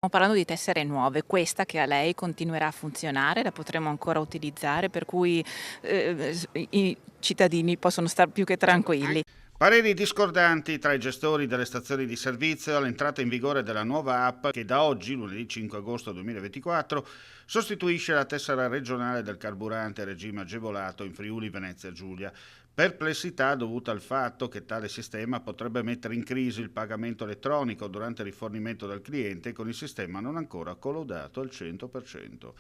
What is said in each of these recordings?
Stiamo parlando di tessere nuove, questa che a lei continuerà a funzionare, la potremo ancora utilizzare, per cui, i cittadini possono star più che tranquilli. Pareri discordanti tra i gestori delle stazioni di servizio all'entrata in vigore della nuova app che da oggi, lunedì 5 agosto 2024, sostituisce la tessera regionale del carburante a regime agevolato in Friuli Venezia Giulia. Perplessità dovuta al fatto che tale sistema potrebbe mettere in crisi il pagamento elettronico durante il rifornimento del cliente con il sistema non ancora collaudato al 100%.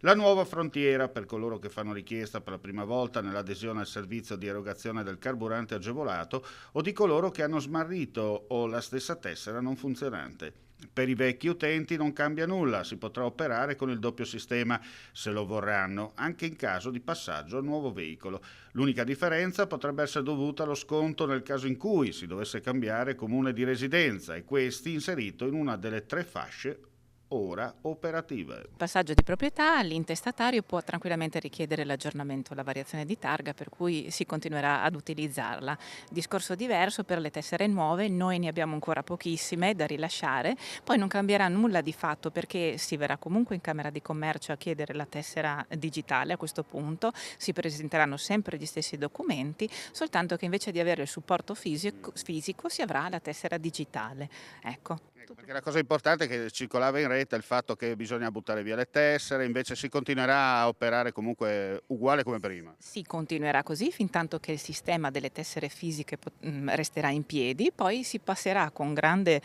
La nuova frontiera per coloro che fanno richiesta per la prima volta nell'adesione al servizio di erogazione del carburante agevolato o di coloro che hanno smarrito o la stessa tessera non funzionante. Per i vecchi utenti non cambia nulla, si potrà operare con il doppio sistema se lo vorranno, anche in caso di passaggio al nuovo veicolo. L'unica differenza potrebbe essere dovuta allo sconto nel caso in cui si dovesse cambiare comune di residenza e questi inserito in una delle tre fasce ora operative. Passaggio di proprietà, l'intestatario può tranquillamente richiedere l'aggiornamento o la variazione di targa, per cui si continuerà ad utilizzarla. Discorso diverso per le tessere nuove, noi ne abbiamo ancora pochissime da rilasciare, poi non cambierà nulla di fatto perché si verrà comunque in Camera di Commercio a chiedere la tessera digitale a questo punto, si presenteranno sempre gli stessi documenti, soltanto che invece di avere il supporto fisico si avrà la tessera digitale. Ecco. Ecco, perché la cosa importante è che circolava in rete il fatto che bisogna buttare via le tessere, invece si continuerà a operare comunque uguale come prima. Si continuerà così fintanto che il sistema delle tessere fisiche resterà in piedi, poi si passerà con grande,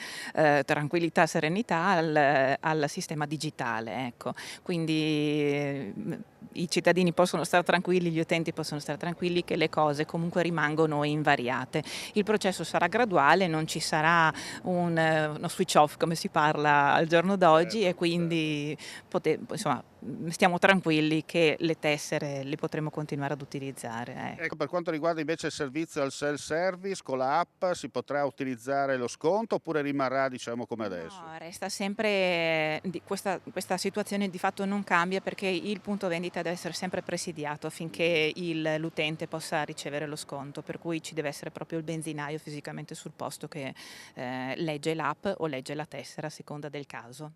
tranquillità e serenità al sistema digitale, ecco. Quindi, i cittadini possono star tranquilli, gli utenti possono star tranquilli che le cose comunque rimangono invariate. Il processo sarà graduale, non ci sarà uno switch off come si parla al giorno d'oggi e Certo, certo. quindi insomma, stiamo tranquilli che le tessere le potremo continuare ad utilizzare, ecco. Ecco, per quanto riguarda invece il servizio al self-service, con la app si potrà utilizzare lo sconto oppure rimarrà, diciamo, come adesso? No, resta sempre di questa situazione di fatto non cambia perché il punto vendita deve essere sempre presidiato Mhm. affinché l'utente possa ricevere lo sconto, per cui ci deve essere proprio il benzinaio fisicamente sul posto che, legge l'app o legge la tessera a seconda del caso.